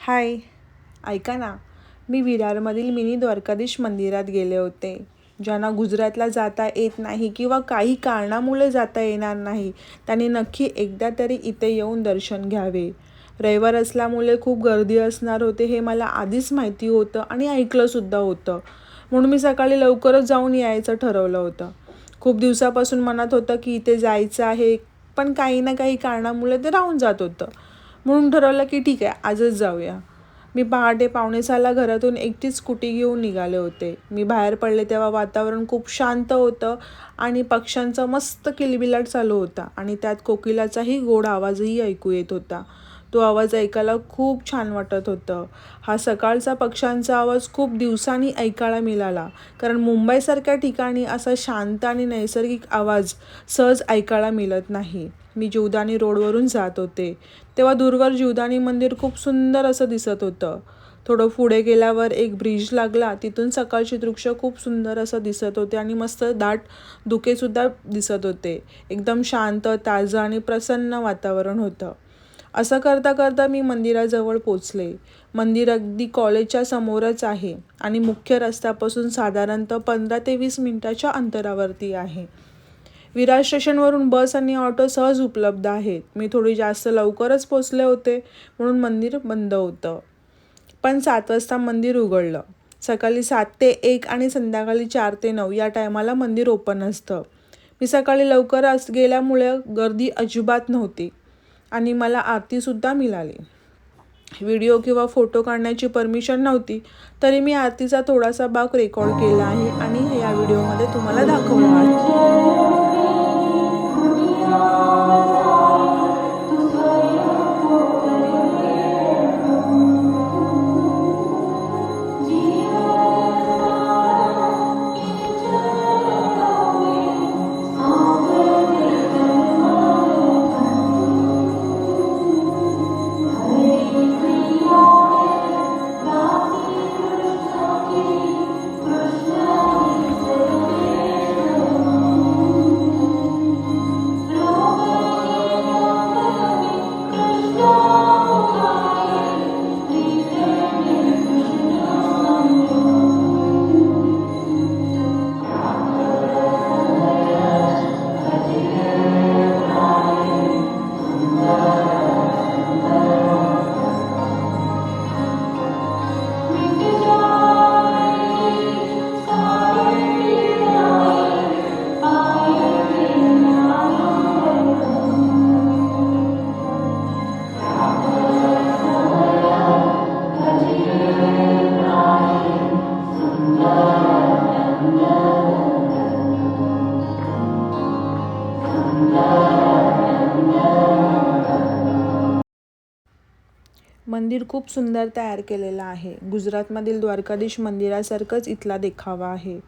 हाय, ऐका ना, मी विरारमधील मिनी द्वारकाधीश मंदिरात गेले होते. ज्यांना गुजरातला जाता येत नाही किंवा काही कारणामुळे जाता येणार नाही, त्यांनी नक्की एकदा तरी इथे येऊन दर्शन घ्यावे. रविवार असल्यामुळे खूप गर्दी असणार होते हे मला आधीच माहिती होतं आणि ऐकलंसुद्धा होतं. म्हणून मी सकाळी लवकरच जाऊन यायचं ठरवलं होतं. खूप दिवसापासून मनात होतं की इथे जायचं आहे, पण काही ना काही कारणामुळे ते राहून जात होतं. म्हणून ठरवलं की ठीक आहे, आजच जाऊया. मी पहाटे 5:45ला घरातून एकटीच स्कूटी घेऊन निघाले होते. मी बाहेर पडले तेव्हा वातावरण खूप शांत होतं आणि पक्ष्यांचा मस्त किलबिलाट चालू होता आणि त्यात कोकिलाचाही गोड आवाजही ऐकू येत होता. तो आवाज ऐकायला खूप छान वाटत होतं. हा सकाळचा पक्ष्यांचा आवाज खूप दिवसांनी ऐकायला मिळाला, कारण मुंबईसारख्या ठिकाणी असा शांत आणि नैसर्गिक आवाज सहज ऐकायला मिळत नाही. मी जीवदानी रोडवरून जात होते तेव्हा दूरवर जीवदानी मंदिर खूप सुंदर असं दिसत होतं. थोडं पुढे गेल्यावर एक ब्रिज लागला, तिथून सकाळचे दृश्य खूप सुंदर असं दिसत होते आणि मस्त दाट धुकेसुद्धा दिसत होते. एकदम शांत, ताजं आणि प्रसन्न वातावरण होतं. असं करता करता मी मंदिराजवळ पोचले. मंदिर अगदी कॉलेजच्या समोरच आहे आणि मुख्य रस्त्यापासून साधारणतः 15 ते 20 मिनिटाच्या अंतरावरती आहे. विरार स्टेशनवरून बस आणि ऑटो सहज उपलब्ध आहेत. मी थोडी जास्त लवकरच पोचले होते म्हणून मंदिर बंद होतं. पण 7 वाजता मंदिर उघडलं. सकाळी 7 ते 1 आणि संध्याकाळी 4 ते 9 या टायमाला मंदिर ओपन असतं. मी सकाळी लवकर गेल्यामुळे गर्दी अजिबात नव्हती आणि मला आरतीसुद्धा मिळाली. व्हिडिओ किंवा फोटो काढण्याची परमिशन नव्हती, तरी मी आरतीचा थोडासा भाग रेकॉर्ड केला आहे आणि या व्हिडिओमध्ये तुम्हाला दाखवला आहे. मंदिर खूप सुंदर तयार केलेलं आहे. गुजरातमधील द्वारकाधीश मंदिरासारखंच इथला देखावा आहे.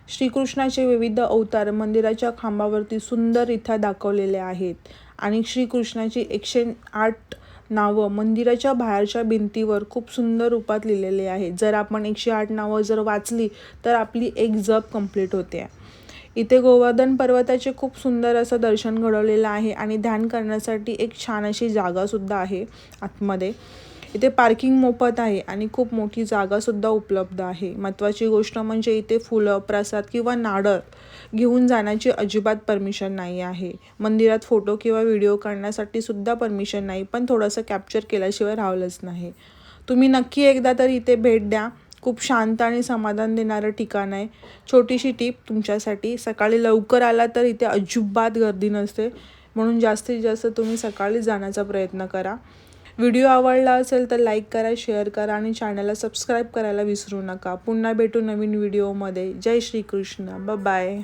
श्रीकृष्णाचे विविध अवतार मंदिराच्या खांबावरती सुंदर दाखवलेले आहेत आणि श्रीकृष्णाची 108 नावं मंदिराच्या बाहेरच्या भिंतीवर खूप सुंदर रूपात लिहिलेले आहेत. जर आपण 108 नावं जर वाचली तर आपली एक जप कंप्लीट होते. इथे गोवर्धन पर्वताचे खूप सुंदर असं दर्शन घडवलेलं आहे आणि ध्यान करण्यासाठी एक छान अशी जागासुद्धा आहे आतमध्ये. इथे पार्किंग मोफत आहे आणि खूप मोठी जागासुद्धा उपलब्ध आहे. महत्त्वाची गोष्ट म्हणजे इथे फुलं, प्रसाद किंवा नारळ घेऊन जाण्याची अजिबात परमिशन नाही आहे. मंदिरात फोटो किंवा व्हिडिओ काढण्यासाठी सुद्धा परमिशन नाही, पण थोडंसं कॅप्चर केल्याशिवाय राहिलंच नाही. तुम्ही नक्की एकदा तरी इथे भेट द्या. खूप शांत आणि समाधान देणारं ठिकाण आहे. छोटीशी टिप तुमच्यासाठी, सकाळी लवकर आला तर इथे अजिबात गर्दी नसते, म्हणून जास्तीत जास्त तुम्ही सकाळी जाण्याचा प्रयत्न करा. व्हिडिओ आवडला असेल तर लाईक करा, शेअर करा आणि चॅनलला सबस्क्राईब करायला विसरू नका. पुन्हा भेटू नवीन व्हिडिओमध्ये. जय श्रीकृष्ण. बाय.